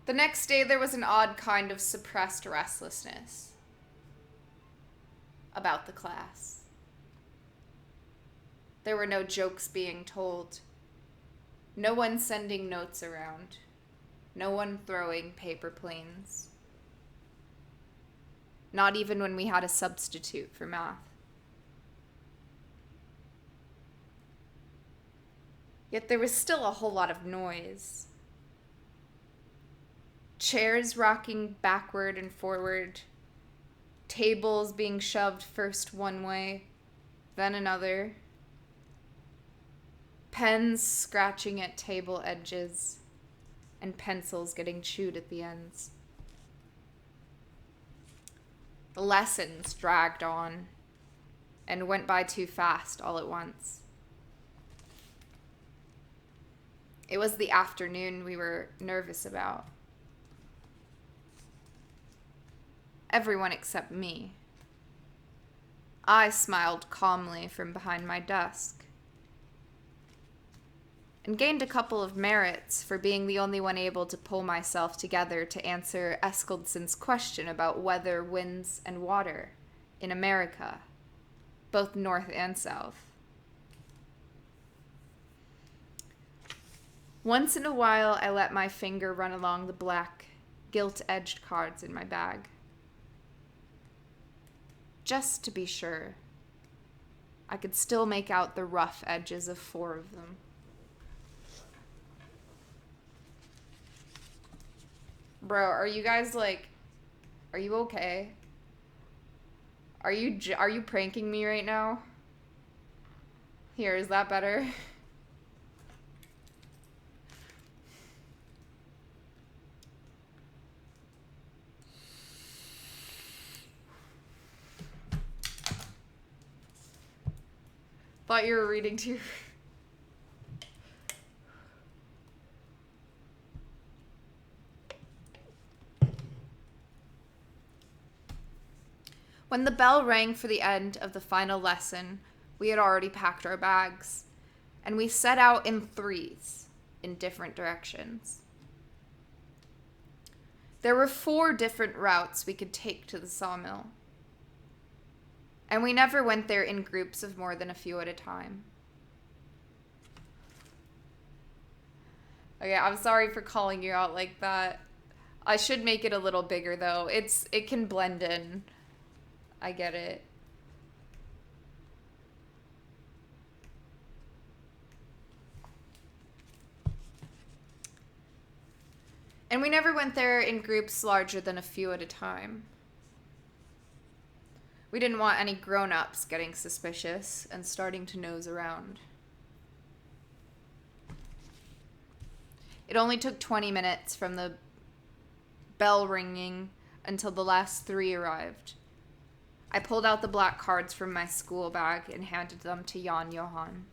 The next day there was an odd kind of suppressed restlessness about the class. There were no jokes being told, no one sending notes around, no one throwing paper planes. Not even when we had a substitute for math. Yet there was still a whole lot of noise. Chairs rocking backward and forward, tables being shoved first one way, then another, pens scratching at table edges, and pencils getting chewed at the ends. The lessons dragged on and went by too fast all at once. It was the afternoon we were nervous about. Everyone except me. I smiled calmly from behind my desk and gained a couple of merits for being the only one able to pull myself together to answer Eskildson's question about weather, winds, and water in America, both north and south. Once in a while, I let my finger run along the black, gilt-edged cards in my bag. Just to be sure, I could still make out the rough edges of 4 of them. Bro, are you guys are you okay? Are you pranking me right now? Here, is that better? Thought you were reading too. When the bell rang for the end of the final lesson, we had already packed our bags, and we set out in 3s in different directions. There were 4 different routes we could take to the sawmill, and we never went there in groups of more than a few at a time. Okay, I'm sorry for calling you out like that. I should make it a little bigger though. It can blend in. I get it. And we never went there in groups larger than a few at a time. We didn't want any grown-ups getting suspicious and starting to nose around. It only took 20 minutes from the bell ringing until the last 3 arrived. I pulled out the black cards from my school bag and handed them to Jan Johan.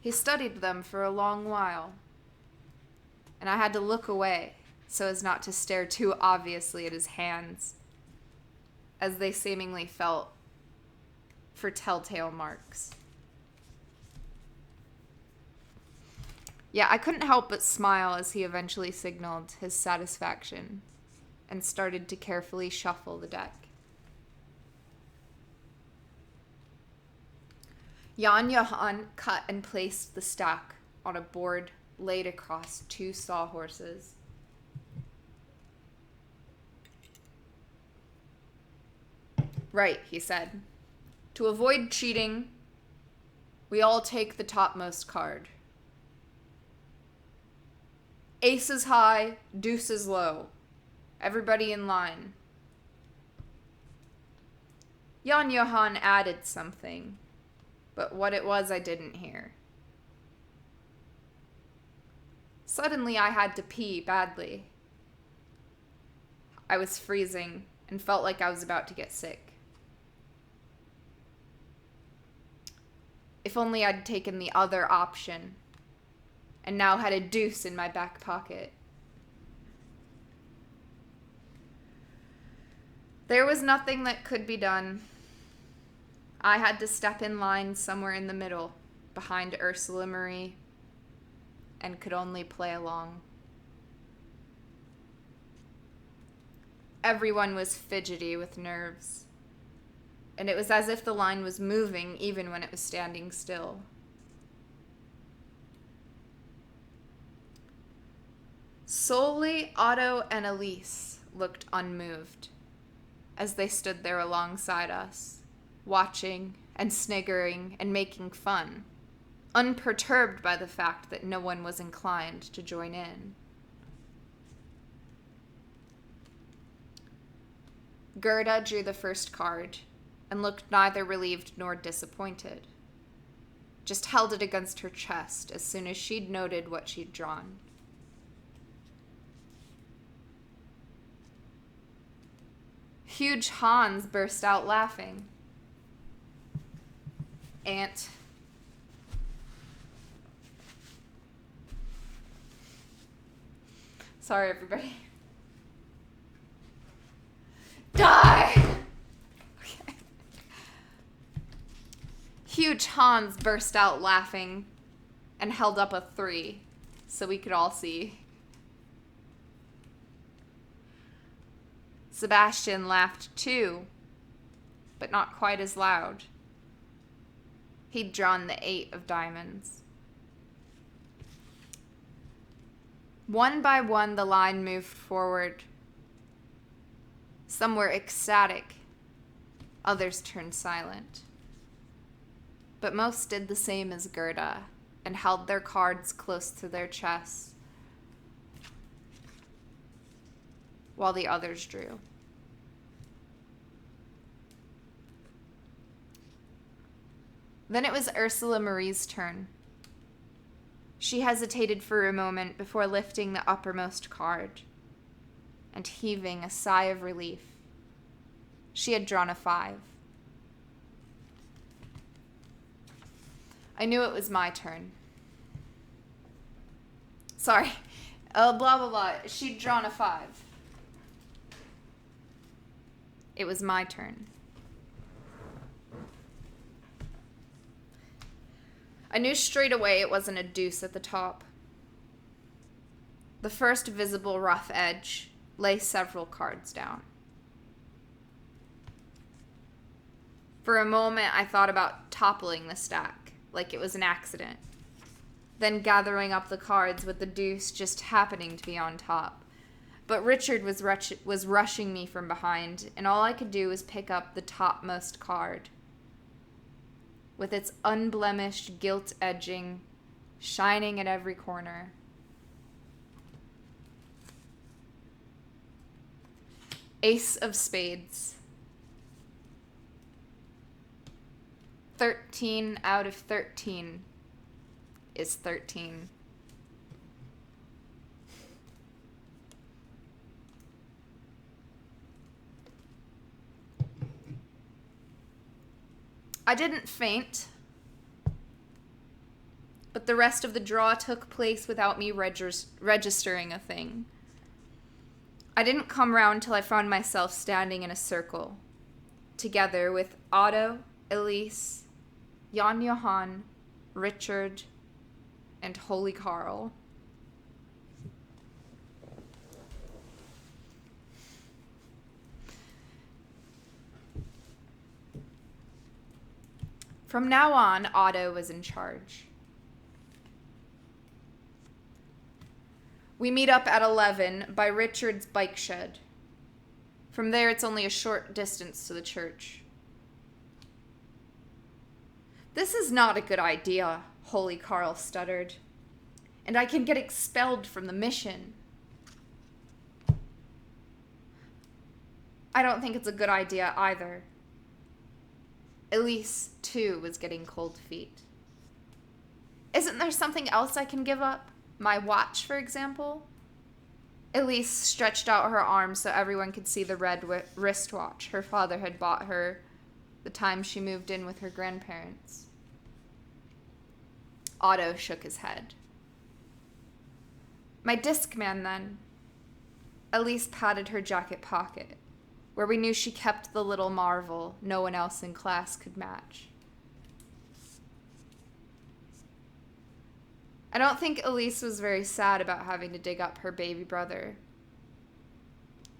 He studied them for a long while, and I had to look away so as not to stare too obviously at his hands, as they seemingly felt for telltale marks. Yeah, I couldn't help but smile as he eventually signaled his satisfaction and started to carefully shuffle the deck. Jan Johan cut and placed the stack on a board laid across 2 sawhorses. Right, he said. To avoid cheating, we all take the topmost card. Aces high, deuces low. Everybody in line. Jan Johan added something, but what it was I didn't hear. Suddenly I had to pee badly. I was freezing and felt like I was about to get sick. If only I'd taken the other option and now had a deuce in my back pocket. There was nothing that could be done. I had to step in line somewhere in the middle, behind Ursula Marie, and could only play along. Everyone was fidgety with nerves, and it was as if the line was moving even when it was standing still. Solely Otto and Elise looked unmoved as they stood there alongside us, watching and sniggering and making fun, unperturbed by the fact that no one was inclined to join in. Gerda drew the first card and looked neither relieved nor disappointed. Just held it against her chest as soon as she'd noted what she'd drawn. Huge Hans burst out laughing. Aunt. Sorry, everybody. Die! Okay. Huge Hans burst out laughing and held up a 3 so we could all see. Sebastian laughed too, but not quite as loud. He'd drawn the 8 of diamonds. One by one, the line moved forward. Some were ecstatic. Others turned silent. But most did the same as Gerda and held their cards close to their chests while the others drew. Then it was Ursula Marie's turn. She hesitated for a moment before lifting the uppermost card and heaving a sigh of relief. She had drawn a 5. I knew it was my turn. Sorry. Blah, blah, blah. She'd drawn a 5. It was my turn. I knew straight away it wasn't a deuce at the top. The first visible rough edge lay several cards down. For a moment, I thought about toppling the stack, like it was an accident, then gathering up the cards with the deuce just happening to be on top. But Richard was rushing me from behind, and all I could do was pick up the topmost card, with its unblemished gilt edging shining at every corner. Ace of Spades. 13 out of 13 is 13. I didn't faint, but the rest of the draw took place without me registering a thing. I didn't come round till I found myself standing in a circle, together with Otto, Elise, Jan Johann, Richard, and Holy Carl. From now on, Otto was in charge. We meet up at 11 by Richard's bike shed. From there, it's only a short distance to the church. This is not a good idea, Holy Carl stuttered, and I can get expelled from the mission. I don't think it's a good idea either. Elise, too, was getting cold feet. Isn't there something else I can give up? My watch, for example? Elise stretched out her arm so everyone could see the red wristwatch her father had bought her the time she moved in with her grandparents. Otto shook his head. My Discman, then. Elise patted her jacket pocket, where we knew she kept the little marvel no one else in class could match. I don't think Elise was very sad about having to dig up her baby brother.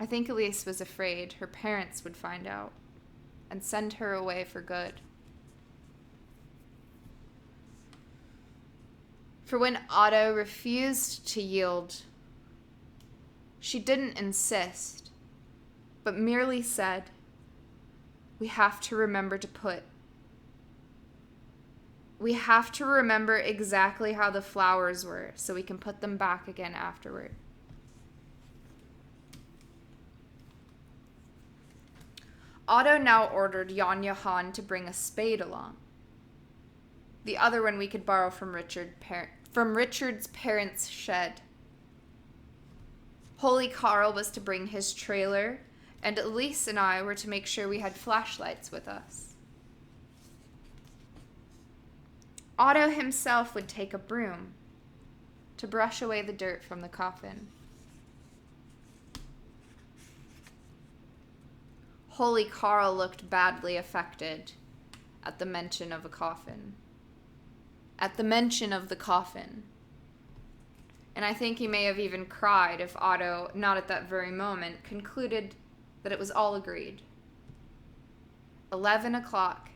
I think Elise was afraid her parents would find out and send her away for good. For when Otto refused to yield, she didn't insist, but merely said, we have to remember exactly how the flowers were so we can put them back again afterward. Otto now ordered Jan Johan to bring a spade along. The other one we could borrow from Richard's parents' shed. Holy Carl was to bring his trailer, and Elise and I were to make sure we had flashlights with us. Otto himself would take a broom to brush away the dirt from the coffin. Holy Carl looked badly affected at the mention of a coffin. At the mention of the coffin. And I think he may have even cried if Otto, not at that very moment, concluded that it was all agreed. 11 o'clock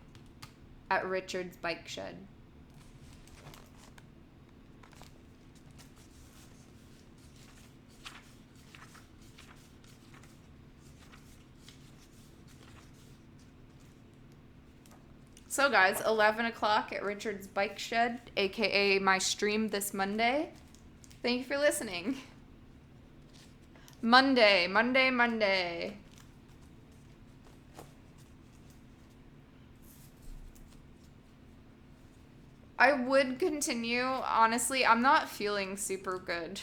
at Richard's bike shed. So guys, 11 o'clock at Richard's bike shed, aka my stream this Monday. Thank you for listening. Monday. I would continue. Honestly, I'm not feeling super good